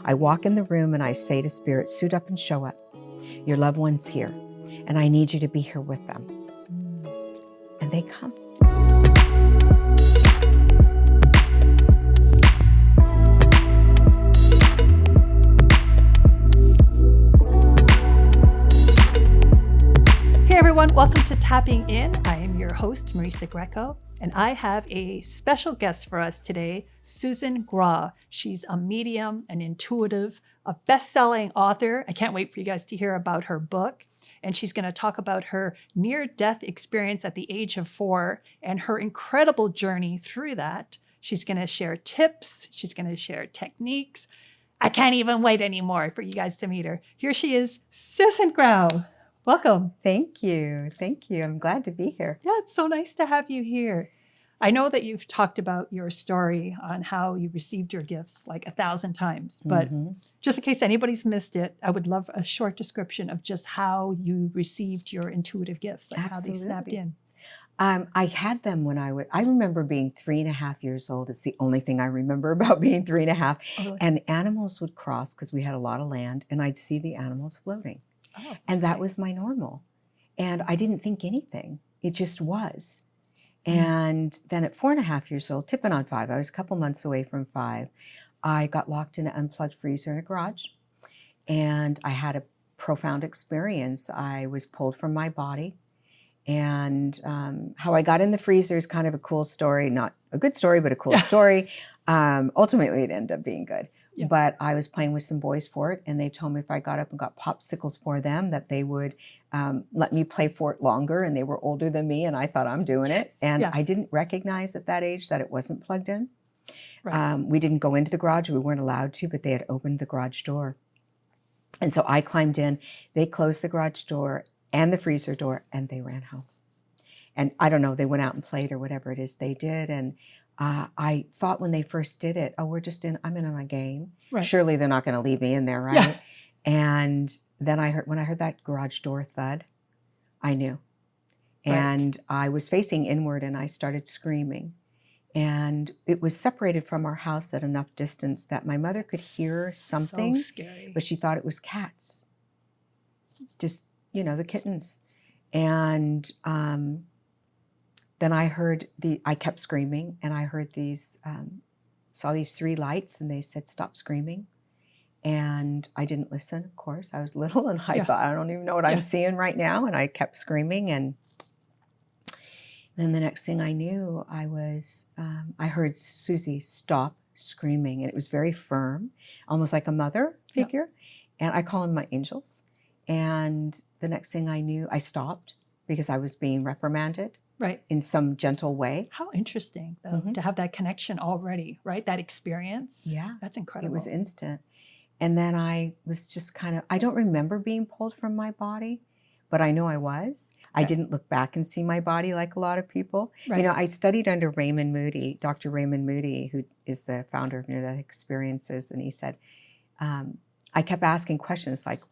I walk in the room and I say to Spirit, suit up and show up. Your loved one's here, and I need you to be here with them. And they come. Hey everyone, welcome to Tapping In. I am your host, Marisa Grieco, and I have a special guest for us today, Susan Grau. She's a medium, an intuitive, a best-selling author. I can't wait for you guys to hear about her book. And she's going to talk about her near-death experience at the age of 4 and her incredible journey through that. She's going to share tips. She's going to share techniques. I can't even wait anymore for you guys to meet her. Here she is, Susan Grau. Welcome. Thank you. Thank you. I'm glad to be here. Yeah, it's so nice to have you here. I know that you've talked about your story on how you received your gifts like 1,000 times, but just in case anybody's missed it, I would love a short description of just how you received your intuitive gifts, like how they snapped in. I had them when I remember being 3.5 years old. It's the only thing I remember about being 3.5. Oh, really? And animals would cross because we had a lot of land, and I'd see the animals floating. Oh, and that was my normal. And I didn't think anything. It just was. And then at 4.5 years old, tipping on 5, I was a couple months away from 5, I got locked in an unplugged freezer in a garage. And I had a profound experience. I was pulled from my body. And how I got in the freezer is kind of a cool story. Not a good story, but a cool story. Ultimately, it ended up being good. Yeah. But I was playing with some boys for it, and they told me if I got up and got popsicles for them, that they would let me play for it longer, and they were older than me, and I thought, I'm doing it. And I didn't recognize at that age that it wasn't plugged in. Right. We didn't go into the garage. We weren't allowed to, but they had opened the garage door. And so I climbed in. They closed the garage door and the freezer door, and they ran home. And I don't know, they went out and played or whatever it is they did. And I thought when they first did it, I'm in on a game. Right. Surely they're not going to leave me in there, right? Yeah. And then when I heard that garage door thud, I knew. And I was facing inward, and I started screaming. And it was separated from our house at enough distance that my mother could hear something, so scary. But she thought it was cats. Just, the kittens. And then I kept screaming, and I heard saw these 3 lights, and they said, stop screaming. And I didn't listen, of course. I was little, and I thought, I don't even know what I'm seeing right now. And I kept screaming. And then the next thing I knew, I heard Susie stop screaming. And it was very firm, almost like a mother figure. And I call them my angels. And the next thing I knew, I stopped because I was being reprimanded. Right. In some gentle way. How interesting, though, to have that connection already, right? That experience. Yeah. That's incredible. It was instant. And then I was just I don't remember being pulled from my body, but I know I was. Okay. I didn't look back and see my body like a lot of people. Right. I studied under Raymond Moody, Dr. Raymond Moody, who is the founder of Near-Death Experiences. And he said, I kept asking questions like,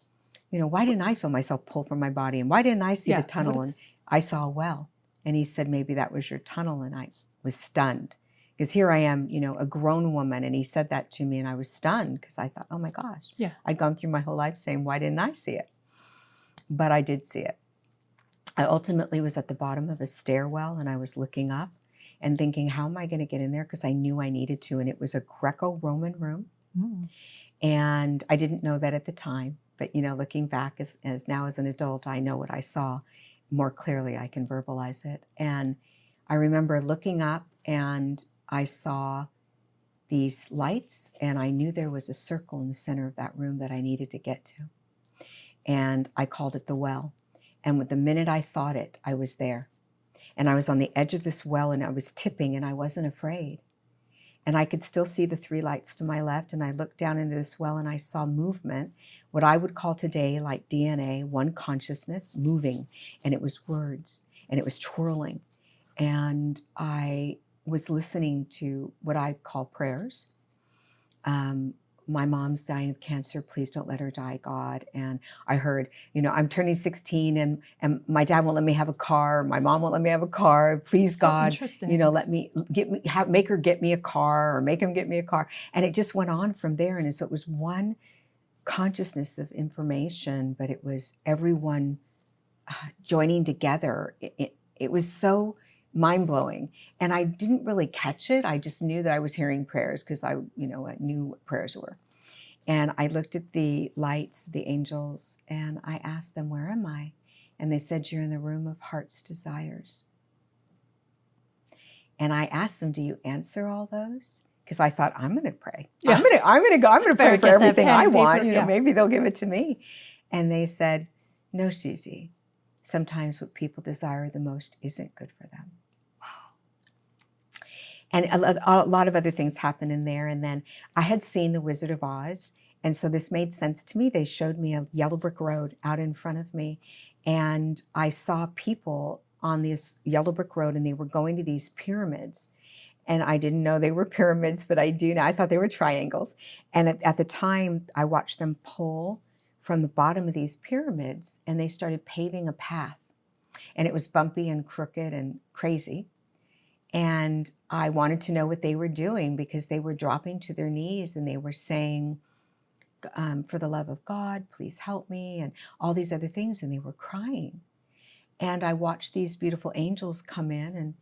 why didn't I feel myself pulled from my body? And why didn't I see the tunnel? And I saw a well. And he said, maybe that was your tunnel. And I was stunned because here I am, a grown woman. And he said that to me, and I was stunned because I thought, oh my gosh, I'd gone through my whole life saying, why didn't I see it? But I did see it. I ultimately was at the bottom of a stairwell, and I was looking up and thinking, how am I going to get in there? Because I knew I needed to. And it was a Greco-Roman room. Mm. And I didn't know that at the time. But, looking back as now as an adult, I know what I saw. More clearly, I can verbalize it. And I remember looking up, and I saw these lights, and I knew there was a circle in the center of that room that I needed to get to. And I called it the well. And with the minute I thought it, I was there. And I was on the edge of this well, and I was tipping, and I wasn't afraid. And I could still see the 3 lights to my left, and I looked down into this well, and I saw movement, what I would call today like DNA, one consciousness moving, and it was words, and it was twirling. And I was listening to what I call prayers, my mom's dying of cancer. Please don't let her die, God. And I heard, I'm turning 16 and my dad won't let me have a car. My mom won't let me have a car. Please, So God, interesting. let me make her get me a car or make him get me a car. And it just went on from there. And so it was one consciousness of information, but it was everyone joining together. It was so mind-blowing, and I didn't really catch it. I just knew that I was hearing prayers because I knew what prayers were. And I looked at the lights, the angels, and I asked them, where am I? And they said, you're in the room of heart's desires. And I asked them, do you answer all those? Because I thought, I'm going to pray. Yeah. I'm going to pray for everything I want. Yeah. Maybe they'll give it to me. And they said, no, Susie. Sometimes what people desire the most isn't good for them. And a lot of other things happened in there. And then I had seen The Wizard of Oz. And so this made sense to me. They showed me a yellow brick road out in front of me. And I saw people on this yellow brick road, and they were going to these pyramids. And I didn't know they were pyramids, but I do now. I thought they were triangles. And at the time, I watched them pull from the bottom of these pyramids, and they started paving a path. And it was bumpy and crooked and crazy. And I wanted to know what they were doing, because they were dropping to their knees and they were saying, for the love of God, please help me, and all these other things. And they were crying. And I watched these beautiful angels come in, and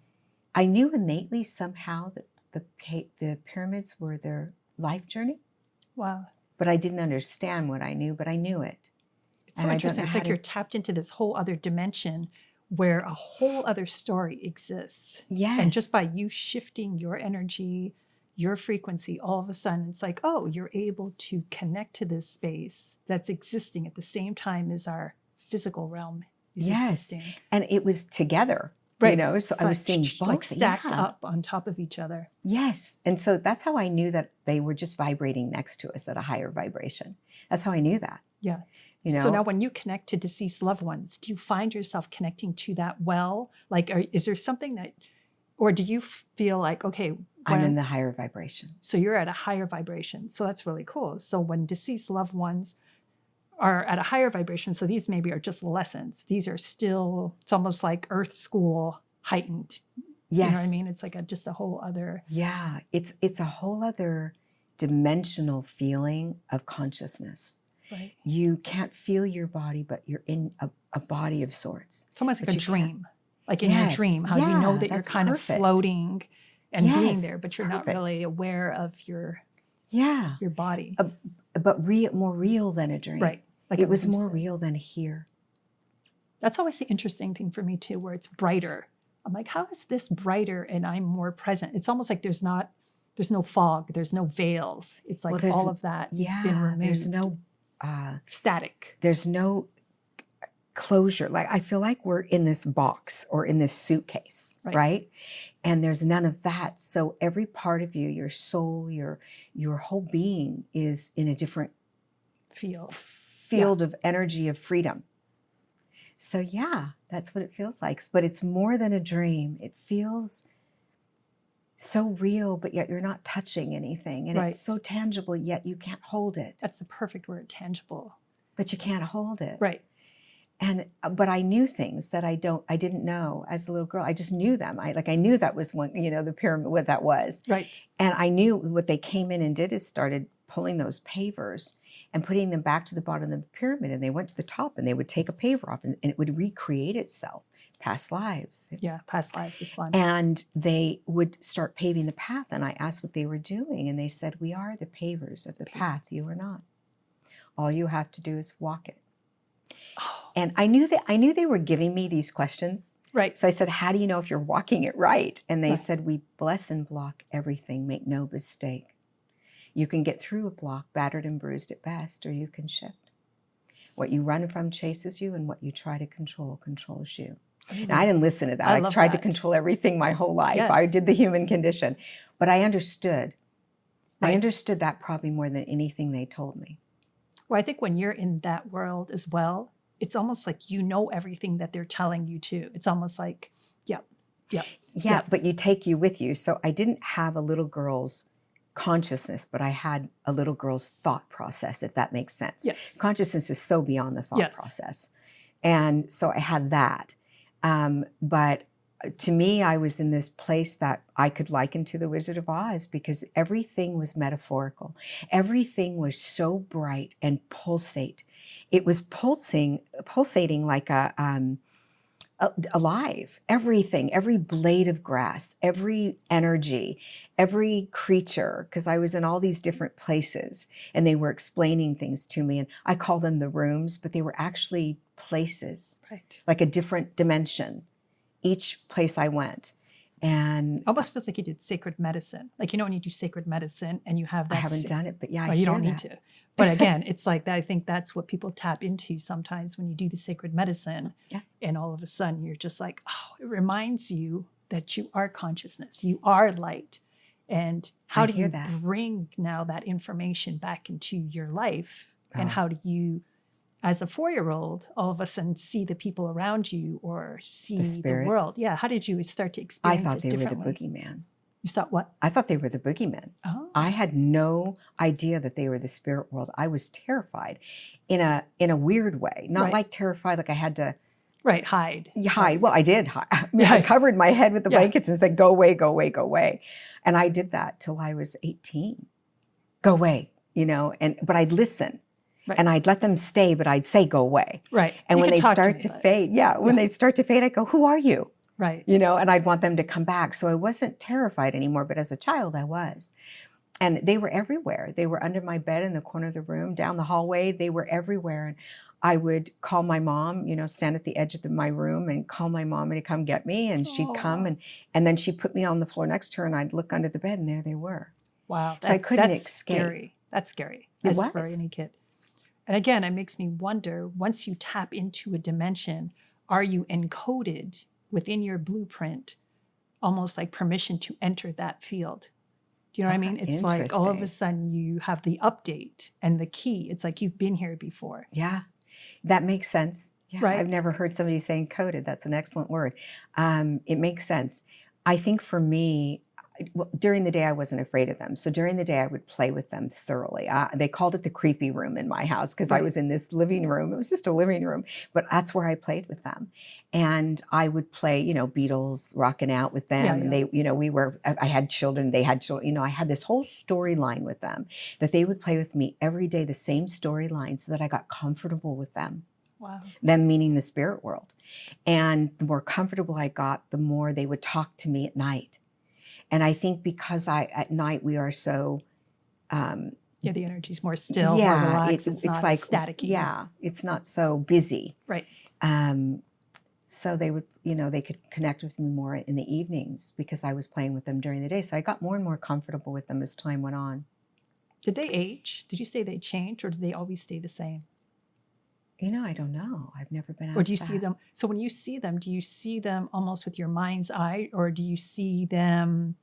I knew innately somehow that the pyramids were their life journey. Wow. But I didn't understand what I knew, but I knew it. It's so interesting. It's like you're tapped into this whole other dimension where a whole other story exists. Yes. And just by you shifting your energy, your frequency, all of a sudden it's like, oh, you're able to connect to this space that's existing at the same time as our physical realm is existing. And it was together. Right. So I was seeing both like stacked up on top of each other. Yes. And so that's how I knew that they were just vibrating next to us at a higher vibration. That's how I knew that. Yeah. So now when you connect to deceased loved ones, do you find yourself connecting to that well? Like, is there something that, or do you feel like, okay, I'm in the higher vibration. So you're at a higher vibration. So that's really cool. So when deceased loved ones are at a higher vibration, so these maybe are just lessons. These are still, it's almost like Earth School heightened. Yes. You know what I mean? It's like just a whole other. Yeah, it's a whole other dimensional feeling of consciousness. Right. You can't feel your body, but you're in a body of sorts. It's almost like a dream. Like in your dream, how you know that you're kind of floating and being there, but you're not really aware of your body. But more real than a dream. Right. Like it was more real than here. That's always the interesting thing for me too, where it's brighter. I'm like, how is this brighter and I'm more present? It's almost like there's no fog, there's no veils. It's like all of that has been removed. There's no static. There's no closure. Like I feel like we're in this box or in this suitcase, right? And there's none of that. So every part of you, your soul, your whole being is in a different field of energy of freedom. So yeah, that's what it feels like. But it's more than a dream. It feels so real, but yet you're not touching anything. And it's so tangible, yet you can't hold it. That's the perfect word, tangible. But you can't hold it. Right. But I knew things that I didn't know as a little girl. I just knew them. I knew that was one, the pyramid, what that was. Right. And I knew what they came in and did is started pulling those pavers and putting them back to the bottom of the pyramid. And they went to the top and they would take a paver off and it would recreate itself. Past lives. Yeah, past lives is fun. And they would start paving the path. And I asked what they were doing. And they said, we are the pavers of the path. You are not. All you have to do is walk it. Oh. And I knew they were giving me these questions. Right. So I said, how do you know if you're walking it right? And they said, we bless and block everything. Make no mistake. You can get through a block, battered and bruised at best, or you can shift. What you run from chases you, and what you try to control controls you. Now, I didn't listen to that. I tried to control everything my whole life. Yes. I did the human condition. But I understood. Right. I understood that probably more than anything they told me. Well, I think when you're in that world as well, it's almost like you know everything that they're telling you too. It's almost like, yeah, but you take you with you. So I didn't have a little girl's consciousness, but I had a little girl's thought process, if that makes sense. Yes. Consciousness is so beyond the thought Yes. process. And so I had that. But to me, I was in this place that I could liken to the Wizard of Oz, because everything was metaphorical. Everything was so bright and pulsate. It was pulsating like alive. Everything, every blade of grass, every energy, every creature, because I was in all these different places and they were explaining things to me. And I call them the rooms, but they were actually places, Right. like a different dimension, each place I went. And Almost feels like you did sacred medicine. Like, when you do sacred medicine and you have that. I haven't done it, but yeah, well, I you hear don't need that. to. But again, it's like that. I think that's what people tap into sometimes when you do the sacred medicine. Yeah. And all of a sudden you're just like, oh, it reminds you that you are consciousness, you are light. And how I do hear you that. bring now that information back into your life? And Oh. how do you, as a 4-year-old, all of a sudden see the people around you or see the world? spirits. Yeah. How did you start to I experience thought it they were the differently? boogeyman. You thought what? I thought they were the boogeymen. Oh. I had no idea that they were the spirit world. I was terrified in a weird way, not Right. like terrified like I had to Right. Hide. hide. Well, I did hide. I mean, Yeah. I covered my head with the Yeah. blankets and said, "Go away, go away, go away," and I did that till I was 18. Go away, but I'd listen. Right. And I'd let them stay, but I'd say, "Go away." Right. And You when can they talk start me, to but- fade, when they start to fade, I go, "Who are you?" Right. And I'd want them to come back. So I wasn't terrified anymore, but as a child I was. And they were everywhere. They were under my bed in the corner of the room, down the hallway. They were everywhere. And I would call my mom, stand at the edge of my room and call my mom to come get me. And she'd come and then she'd put me on the floor next to her and I'd look under the bed and there they were. Wow. So I couldn't that's escape. Scary. That's scary. It As was. for any kid. And again, it makes me wonder, once you tap into a dimension, are you encoded within your blueprint, almost like permission to enter that field? Do you know what I mean? It's like all of a sudden you have the update and the key. It's like you've been here before. Yeah, that makes sense. Yeah, Right. I've never heard somebody say encoded. That's an excellent word. It makes sense. I think for me, during the day, I wasn't afraid of them. So during the day, I would play with them thoroughly. They called it the creepy room in my house because I Right. was in this living room. It was just a living room, but that's where I played with them. And I would play, Beatles, rocking out with them. Yeah, And they, I had children, they had children. I had this whole storyline with them that they would play with me every day, the same storyline, so that I got comfortable with them. Wow. Them meaning the spirit world. And the more comfortable I got, the more they would talk to me at night. And I think because at night we are so... Yeah, the energy's more still, more relaxed. It's not like staticky. Yeah, it's not so busy. Right. So they would, they could connect with me more in the evenings because I was playing with them during the day. So I got more and more comfortable with them as time went on. Did they age? Did you say they changed or did they always stay the same? I don't know. I've never been asked Or do you see them? So when you see them, do you see them almost with your mind's eye or do you see them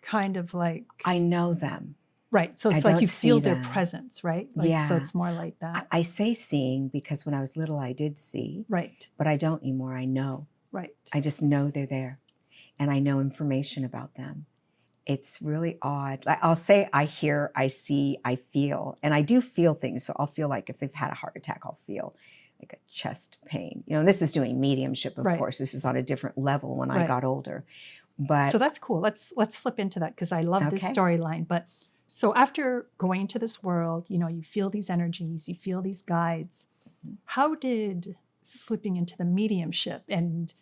kind of like... I know them. Right. So it's I like you don't see feel their them. presence, right? Like, Yeah. So it's more like that. I say seeing because when I was little, I did see, Right. but I don't anymore. I know. Right. I just know they're there and I know information about them. It's really odd. I'll say I hear, I see, I feel, and I do feel things. So I'll feel like if they've had a heart attack, I'll feel like a chest pain. This is doing mediumship, of Right. course. This is on a different level when I Right. got older. But So that's cool. Let's slip into that because I love this Okay. storyline. But so after going into this world, you feel these energies, you feel these guides. How did slipping into the mediumship and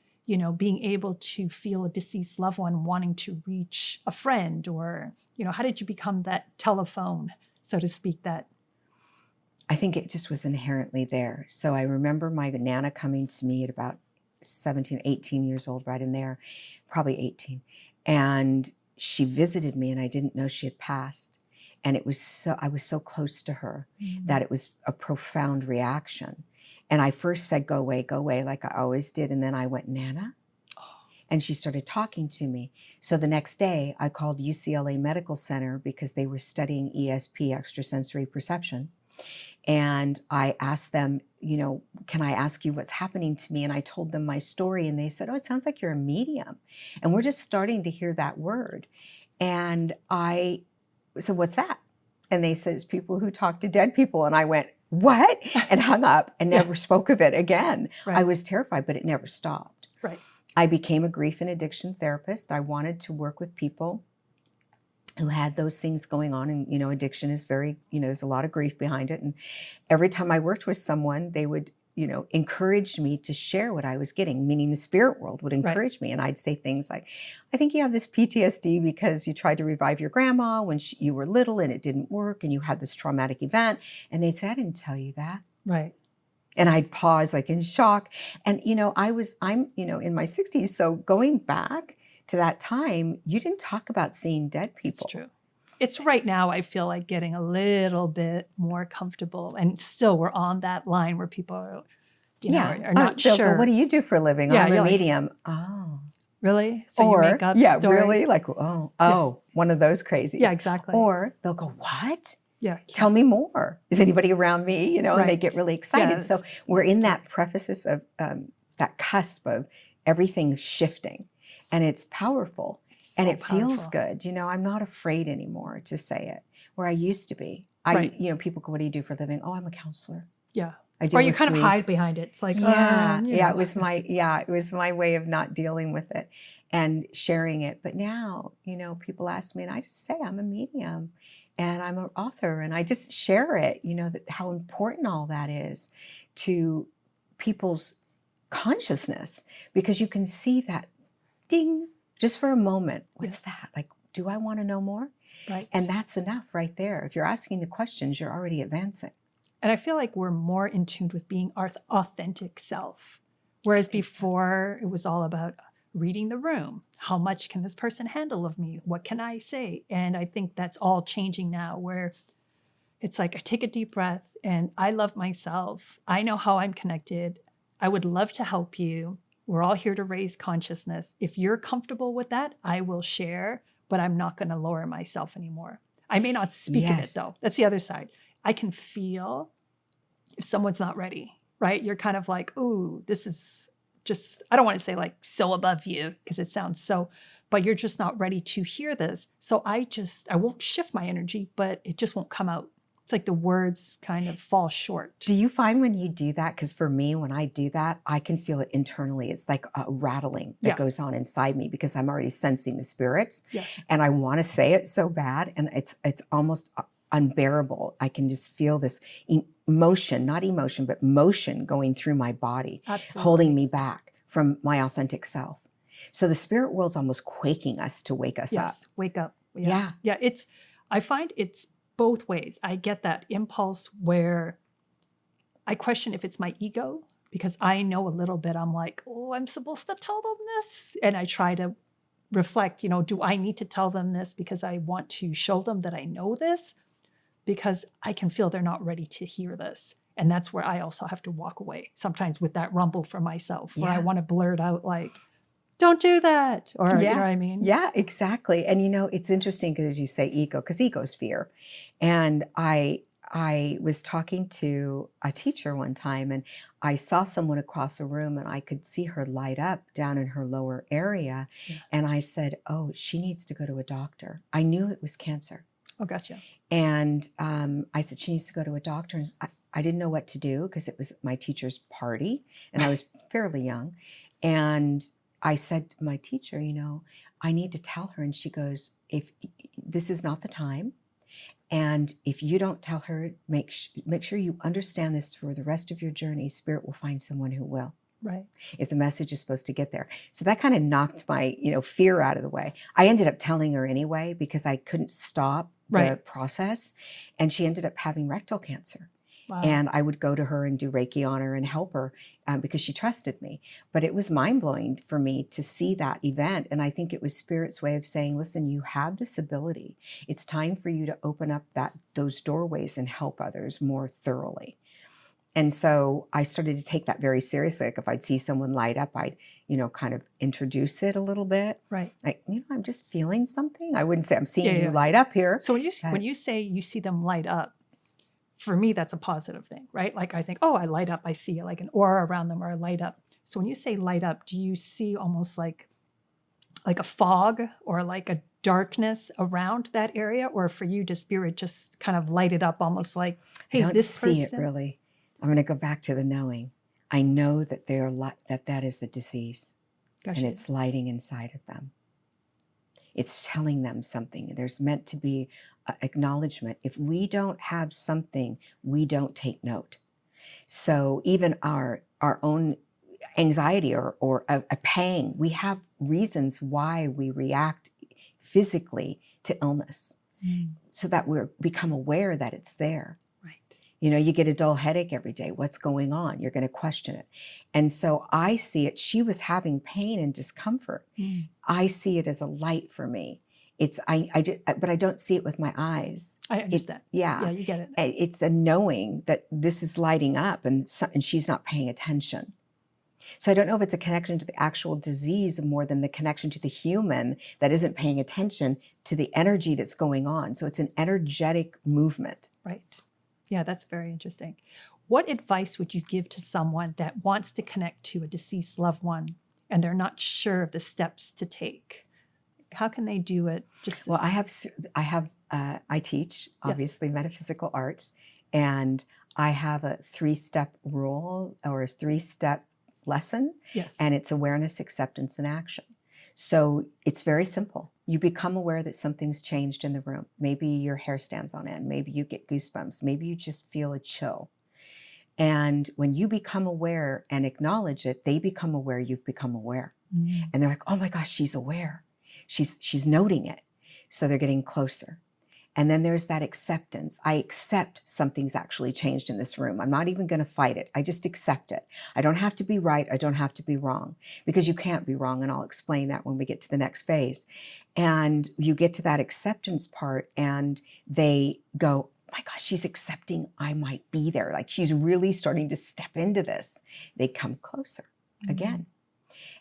being able to feel a deceased loved one wanting to reach a friend or, how did you become that telephone, so to speak, that... I think it just was inherently there. So I remember my Nana coming to me at about 17, 18 years old, right in there, probably 18. And she visited me and I didn't know she had passed. And I was so close to her that it was a profound reaction. And I first said, go away, like I always did. And then I went, Nana? And she started talking to me. So the next day I called UCLA Medical Center because they were studying ESP, extrasensory perception. And I asked them, can I ask you what's happening to me? And I told them my story and they said, oh, it sounds like you're a medium. And we're just starting to hear that word. And I so what's that? And they said, it's people who talk to dead people. And I went, what? And hung up and never spoke of it again. Right. I was terrified, but it never stopped. Right. I became a grief and addiction therapist. I wanted to work with people who had those things going on. And, addiction is very, there's a lot of grief behind it. And every time I worked with someone, they would, encourage me to share what I was getting, meaning the spirit world would encourage me. And I'd say things like, I think you have this PTSD because you tried to revive your grandma when you were little and it didn't work and you had this traumatic event. And they'd say, I didn't tell you that. Right. And I'd pause like in shock. And, I'm in my 60s. So going back to that time, you didn't talk about seeing dead people. It's true. It's right now, I feel like getting a little bit more comfortable. And still, we're on that line where people are, are not sure. What do you do for a living? Yeah, I'm a like, medium. Oh. Really? So you make up stories? Really? Like, one of those crazies. Yeah, exactly. Or they'll go, what? Yeah. Tell me more. Is anybody around me? And they get really excited. Yes. So we're in that prefaces of that cusp of everything shifting. And it's powerful. And it feels good. I'm not afraid anymore to say it, where I used to be. People go, what do you do for a living? Oh, I'm a counselor. Yeah. I deal or you with kind grief. of hide behind it. It's like, it was my way of not dealing with it and sharing it. But now, people ask me and I just say I'm a medium and I'm an author and I just share it, how important all that is to people's consciousness, because you can see that ding, just for a moment. What's that? Like, do I want to know more? Right. And that's enough right there. If you're asking the questions, you're already advancing. And I feel like we're more in tune with being our authentic self. Whereas before it was all about reading the room. How much can this person handle of me? What can I say? And I think that's all changing now, where it's like I take a deep breath and I love myself. I know how I'm connected. I would love to help you. We're all here to raise consciousness. If you're comfortable with that, I will share, but I'm not going to lower myself anymore. I may not speak in it though. That's the other side. I can feel if someone's not ready, right? You're kind of like, ooh, this is just, I don't want to say like so above you because it sounds so, but you're just not ready to hear this. So I won't shift my energy, but it just won't come out. It's like the words kind of fall short. Do you find when you do that, because for me, when I do that, I can feel it internally. It's like a rattling that goes on inside me because I'm already sensing the spirits. Yes. And I want to say it so bad. And it's almost unbearable. I can just feel this emotion, not emotion, but motion going through my body, holding me back from my authentic self. So the spirit world's almost quaking us to wake us up. Yes, wake up. Yeah. I find it's both ways. I get that impulse where I question if it's my ego, because I know a little bit. I'm like, oh, I'm supposed to tell them this. And I try to reflect, do I need to tell them this because I want to show them that I know this? Because I can feel they're not ready to hear this. And that's where I also have to walk away sometimes with that rumble for myself, where I want to blurt out like, don't do that. Or, you know what I mean? Yeah, exactly. And, it's interesting because you say ego, because ego is fear. And I was talking to a teacher one time and I saw someone across a room and I could see her light up down in her lower area. Yeah. And I said, oh, she needs to go to a doctor. I knew it was cancer. Oh, gotcha. And I said, she needs to go to a doctor. And I didn't know what to do because it was my teacher's party and I was fairly young. And I said to my teacher, I need to tell her. And she goes, if this is not the time. And if you don't tell her, make sure you understand this for the rest of your journey. Spirit will find someone who will. Right. If the message is supposed to get there. So that kind of knocked my, fear out of the way. I ended up telling her anyway because I couldn't stop the process. And she ended up having rectal cancer. Wow. And I would go to her and do Reiki on her and help her because she trusted me. But it was mind-blowing for me to see that event. And I think it was Spirit's way of saying, listen, you have this ability. It's time for you to open up those doorways and help others more thoroughly. And so I started to take that very seriously. Like if I'd see someone light up, I'd, kind of introduce it a little bit. Right. Like, I'm just feeling something. I wouldn't say I'm seeing you light up here. So when you say you see them light up, for me, that's a positive thing, right? Like I think, oh, I light up. I see like an aura around them or I light up. So when you say light up, do you see almost like a fog or like a darkness around that area, or for you, does spirit just kind of light it up almost like, hey, I don't this see person? it really. I'm going to go back to the knowing. I know that that is a disease, Gotcha. and it's lighting inside of them. It's telling them something. There's meant to be acknowledgement. If we don't have something, we don't take note. So even our own anxiety or a pang, we have reasons why we react physically to illness, so that we become aware that it's there. Right. You know, you get a dull headache every day. What's going on? You're going to question it. And so I see it. She was having pain and discomfort. I see it as a light for me. But I don't see it with my eyes. I understand. Yeah, you get it. It's a knowing that this is lighting up, and she's not paying attention. So I don't know if it's a connection to the actual disease more than the connection to the human that isn't paying attention to the energy that's going on. So it's an energetic movement. Right. Yeah, that's very interesting. What advice would you give to someone that wants to connect to a deceased loved one and they're not sure of the steps to take? How can they do it? Well, I teach, obviously, metaphysical arts, and I have a 3-step rule or a 3-step lesson. Yes. And it's awareness, acceptance, and action. So it's very simple. You become aware that something's changed in the room. Maybe your hair stands on end. Maybe you get goosebumps. Maybe you just feel a chill. And when you become aware and acknowledge it, they become aware you've become aware. And they're like, oh my gosh, she's aware. She's noting it. So they're getting closer. And then there's that acceptance. I accept something's actually changed in this room. I'm not even going to fight it. I just accept it. I don't have to be right. I don't have to be wrong, because you can't be wrong. And I'll explain that when we get to the next phase. And you get to that acceptance part and they go, oh my gosh, she's accepting I might be there. Like she's really starting to step into this. They come closer again.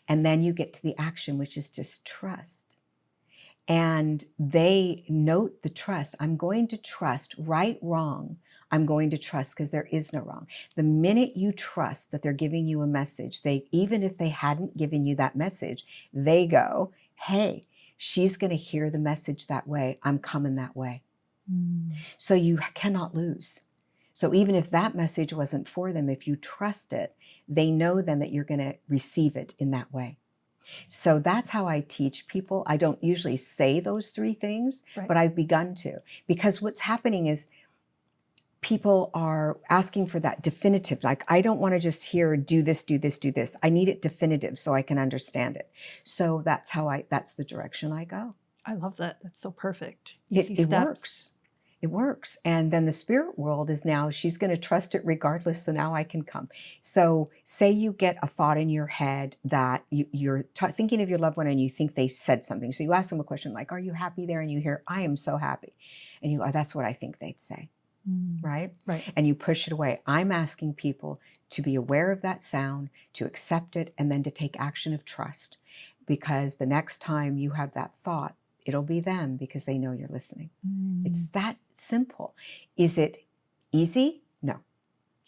And then you get to the action, which is just trust. And they note the trust. I'm going to trust, right, wrong. I'm going to trust because there is no wrong. The minute you trust that they're giving you a message, even if they hadn't given you that message, they go, hey, she's going to hear the message that way. I'm coming that way. So you cannot lose. So even if that message wasn't for them, if you trust it, they know then that you're going to receive it in that way. So that's how I teach people. I don't usually say those 3 things, but I've begun to, because what's happening is people are asking for that definitive. Like, I don't want to just hear, do this, do this, do this. I need it definitive so I can understand it. So that's the direction I go. I love that. That's so perfect. It works. It works. And then the spirit world is now, she's going to trust it regardless. So now I can come. So say you get a thought in your head that you're thinking of your loved one and you think they said something. So you ask them a question like, are you happy there? And you hear, I am so happy. And you go, that's what I think they'd say. Right? And you push it away. I'm asking people to be aware of that sound, to accept it, and then to take action of trust. Because the next time you have that thought, it'll be them, because they know you're listening. It's that simple. Is it easy? No.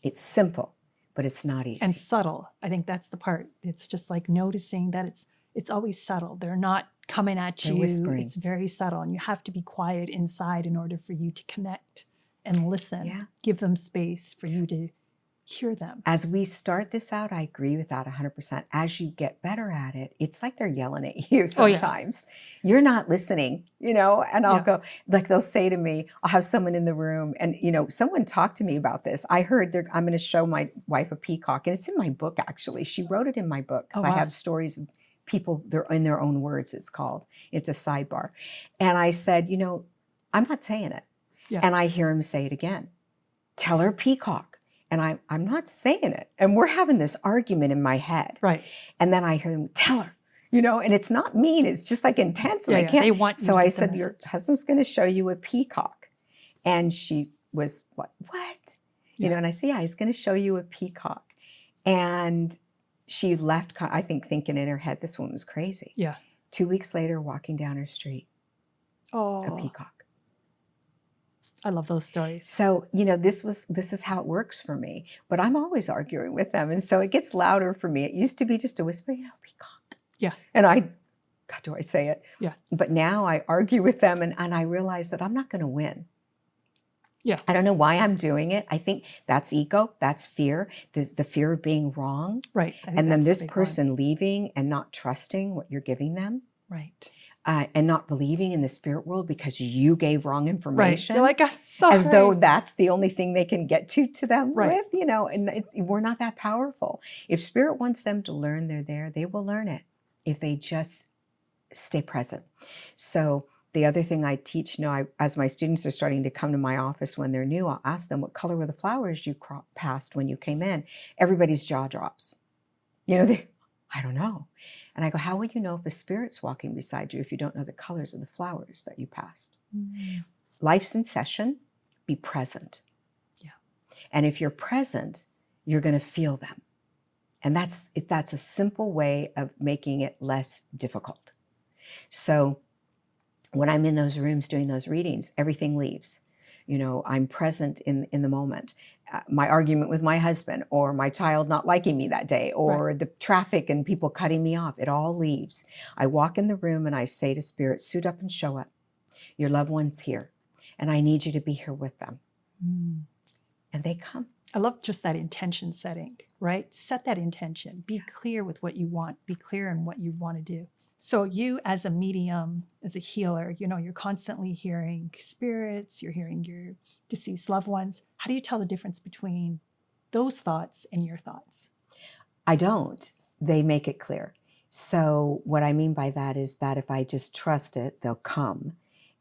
It's simple, but it's not easy. And subtle. I think that's the part. It's just like noticing that it's always subtle. They're not coming at you. Whispering. It's very subtle. And you have to be quiet inside in order for you to connect and listen. Yeah. Give them space for you to hear them. As we start this out, I agree with that 100%. As you get better at it, it's like they're yelling at you sometimes. You're not listening, and I'll go, like they'll say to me, I'll have someone in the room and, someone talked to me about this. I heard I'm going to show my wife a peacock, and it's in my book, actually. She wrote it in my book because I have stories of people, they're in their own words, it's called. It's a sidebar. And I said, I'm not saying it. Yeah. And I hear him say it again. Tell her peacock. And I'm not saying it. And we're having this argument in my head. Right. And then I hear him, tell her, and it's not mean. It's just like intense. And I can't. They want you so to I get the said, your message. husband's going to show you a peacock. And she was, what? And I said, yeah, he's going to show you a peacock. And she left, I think, thinking in her head, this woman's crazy. Yeah. 2 weeks later, walking down her street, a peacock. I love those stories. So, this is how it works for me, but I'm always arguing with them. And so it gets louder for me. It used to be just a whisper, peacock. Yeah. And I God, do I say it? Yeah. But now I argue with them and I realize that I'm not going to win. Yeah. I don't know why I'm doing it. I think that's ego, that's fear, the fear of being wrong. Right. I think And then that's this the big person leaving and not trusting what you're giving them. one. Right. And not believing in the spirit world because you gave wrong Right. information. You're like, I'm sorry. As though that's the only thing they can get to them Right. with, and we're not that powerful. If spirit wants them to learn they're there, they will learn it if they just stay present. So the other thing I teach, as my students are starting to come to my office when they're new, I'll ask them, what color were the flowers you passed when you came in? Everybody's jaw drops. I don't know. And I go, how would you know if a spirit's walking beside you if you don't know the colors of the flowers that you passed? Mm. Life's in session. Be present. Yeah. And if you're present, you're going to feel them. And that's a simple way of making it less difficult. So when I'm in those rooms doing those readings, everything leaves. I'm present in the moment. My argument with my husband, or my child not liking me that day, or the traffic and people cutting me off, it all leaves. I walk in the room and I say to spirit, suit up and show up. Your loved one's here, and I need you to be here with them. Mm. And they come. I love just that intention setting, right? Set that intention. Be clear with what you want. Be clear in what you want to do. So you as a medium, as a healer, you're constantly hearing spirits, you're hearing your deceased loved ones. How do you tell the difference between those thoughts and your thoughts? I don't. They make it clear. So what I mean by that is that if I just trust it, they'll come,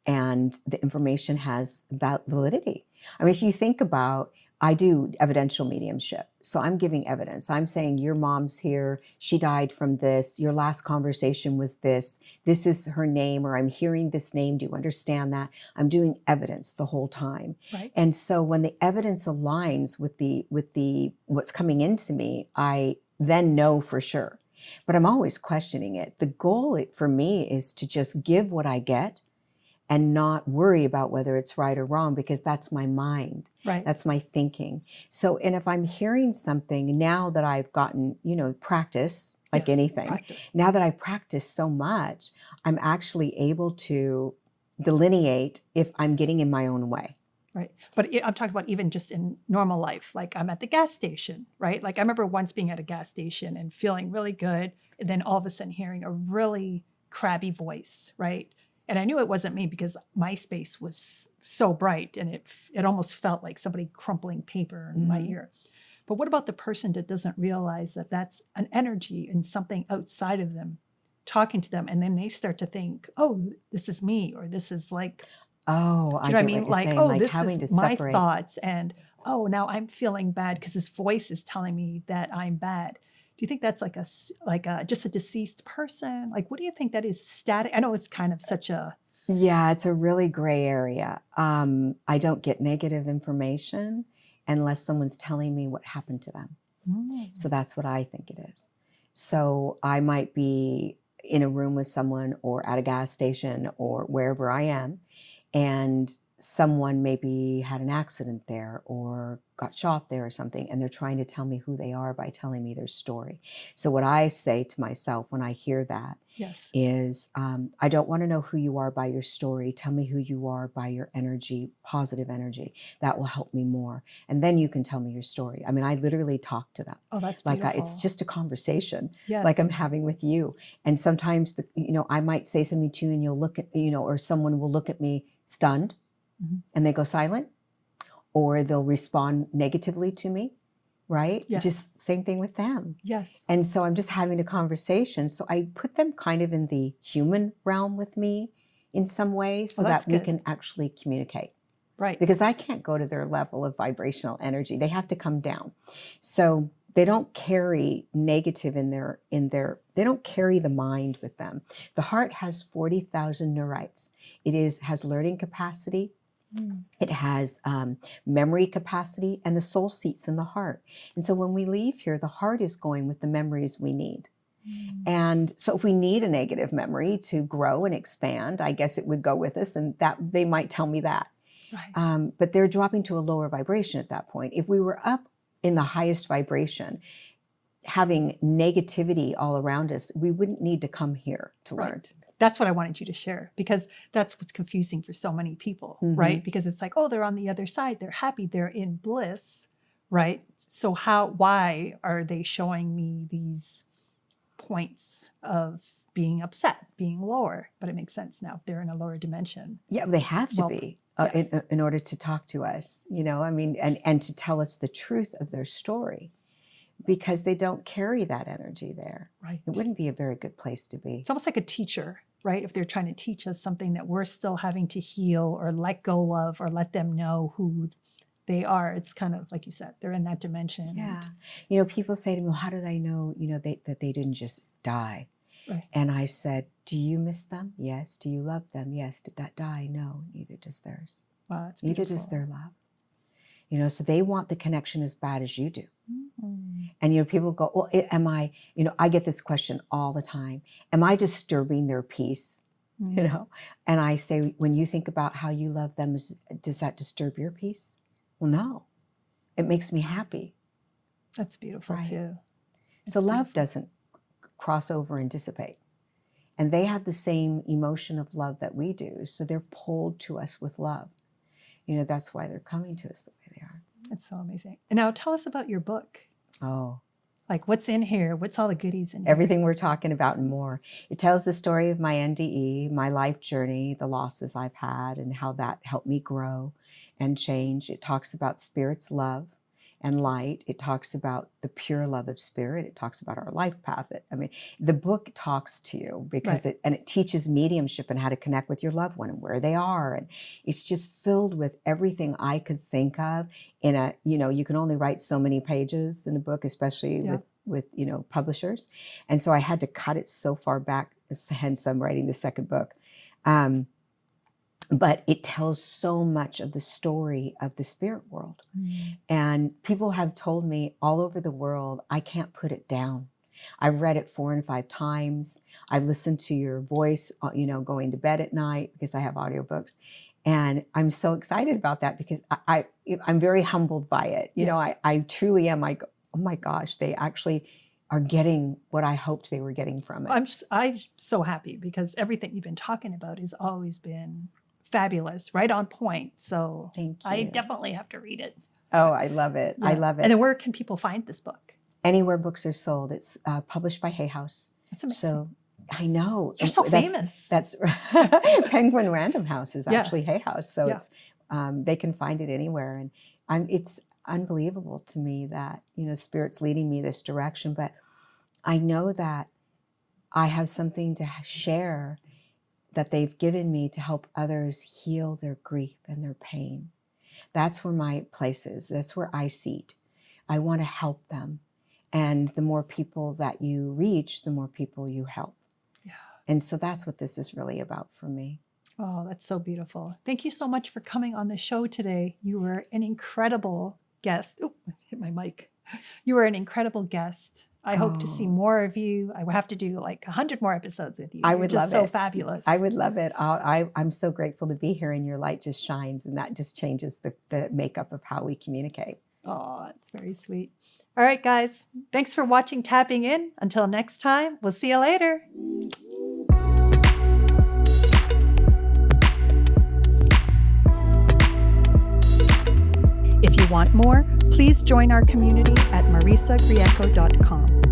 and the information has validity. I mean, if you think about, I do evidential mediumship. So I'm giving evidence. I'm saying your mom's here. She died from this. Your last conversation was this. This is her name, or I'm hearing this name. Do you understand that? I'm doing evidence the whole time. Right. And so when the evidence aligns with the what's coming into me, I then know for sure. But I'm always questioning it. The goal for me is to just give what I get and not worry about whether it's right or wrong, because that's my mind. Right. That's my thinking. So, and if I'm hearing something now that I've gotten, practice, like anything, practice. Now that I practice so much, I'm actually able to delineate if I'm getting in my own way. Right. But I'm talking about even just in normal life. Like I'm at the gas station, right? Like I remember once being at a gas station and feeling really good. And then all of a sudden hearing a really crabby voice, right? And I knew it wasn't me because my space was so bright and it almost felt like somebody crumpling paper in my ear. But what about the person that doesn't realize that that's an energy and something outside of them talking to them? And then they start to think, oh, this is me, or this is like, oh, do you know what I mean? What you're saying, oh, like this having is to my separate. thoughts. And, oh, now I'm feeling bad because this voice is telling me that I'm bad. Do you think that's like just a deceased person? Like, what do you think that is? Static? I know it's kind of such a... Yeah, it's a really gray area. I don't get negative information unless someone's telling me what happened to them. So that's what I think it is. So I might be in a room with someone or at a gas station or wherever I am, and someone maybe had an accident there or got shot there or something, and they're trying to tell me who they are by telling me their story. So what I say to myself when I hear that is, I don't want to know who you are by your story. Tell me who you are by your energy, positive energy. That will help me more. And then you can tell me your story. I mean, I literally talk to them. Oh, that's beautiful. It's just a conversation, yes. like I'm having with you. And sometimes, I might say something to you and you'll look at, or someone will look at me stunned and they go silent, or they'll respond negatively to me. Right? Yes. Just same thing with them. Yes. And so I'm just having a conversation. So I put them kind of in the human realm with me in some way so that we can actually communicate. Right. Because I can't go to their level of vibrational energy. They have to come down. So they don't carry negative they don't carry the mind with them. The heart has 40,000 neurites. It has learning capacity. It has memory capacity, and the soul seats in the heart. And so when we leave here, the heart is going with the memories we need. And so if we need a negative memory to grow and expand, I guess it would go with us, and that they might tell me that. Right. But they're dropping to a lower vibration at that point. If we were up in the highest vibration, having negativity all around us, we wouldn't need to come here to learn. Right. That's what I wanted you to share, because that's what's confusing for so many people, right? Because it's like, oh, they're on the other side. They're happy. They're in bliss, right? So why are they showing me these points of being upset, being lower? But it makes sense now. They're in a lower dimension. Yeah, they have to be yes. in order to talk to us, I mean, and to tell us the truth of their story, because they don't carry that energy there. Right. It wouldn't be a very good place to be. It's almost like a teacher, right? If they're trying to teach us something that we're still having to heal or let go of, or let them know who they are. It's kind of like you said, they're in that dimension. Yeah. People say to me, well, how did I know, that they didn't just die? Right. And I said, do you miss them? Yes. Do you love them? Yes. Did that die? No, neither does theirs. Wow, that's neither beautiful. does their love. So they want the connection as bad as you do. Mm-hmm. And, people go, well, am I, I get this question all the time. Am I disturbing their peace? Mm-hmm. And I say, when you think about how you love them, does that disturb your peace? Well, no, it makes me happy. That's beautiful too. So love doesn't cross over and dissipate. And they have the same emotion of love that we do. So they're pulled to us with love. That's why they're coming to us the way they are. That's so amazing. And now tell us about your book. Oh. Like, what's in here? What's all the goodies in here? Everything we're talking about and more. It tells the story of my NDE, my life journey, the losses I've had, and how that helped me grow and change. It talks about Spirit's love and light. It talks about the pure love of Spirit. It talks about our life path. The book talks to you because it teaches mediumship and how to connect with your loved one and where they are. And it's just filled with everything I could think of in a, you can only write so many pages in a book, especially with publishers. And so I had to cut it so far back, hence I'm writing the second book. But it tells so much of the story of the spirit world. Mm. And people have told me all over the world, I can't put it down. I've read it 4 and 5 times. I've listened to your voice, going to bed at night because I have audiobooks. And I'm so excited about that because I'm very humbled by it. I truly am. I go, oh my gosh, they actually are getting what I hoped they were getting from it. I'm so happy because everything you've been talking about has always been fabulous, right on point. So thank you. I definitely have to read it. Oh, I love it. Yeah. I love it. And then where can people find this book? Anywhere books are sold. It's published by Hay House. That's amazing. So I know. You're so famous. That's Penguin Random House is actually Hay House. So it's they can find it anywhere. And it's unbelievable to me that, Spirit's leading me this direction. But I know that I have something to share that they've given me to help others heal their grief and their pain. That's where my place is. That's where I seat. I want to help them. And the more people that you reach, the more people you help. Yeah. And so that's what this is really about for me. Oh, that's so beautiful. Thank you so much for coming on the show today. You were an incredible guest. Oh, I hit my mic. You were an incredible guest. I hope to see more of you. I will have to do like 100 more episodes with you. I would love it. So fabulous. I would love it. I'm so grateful to be here, and your light just shines, and that just changes the makeup of how we communicate. Oh, it's very sweet. All right, guys. Thanks for watching Tapping In. Until next time, we'll see you later. If you want more, please join our community at marisagrieco.com.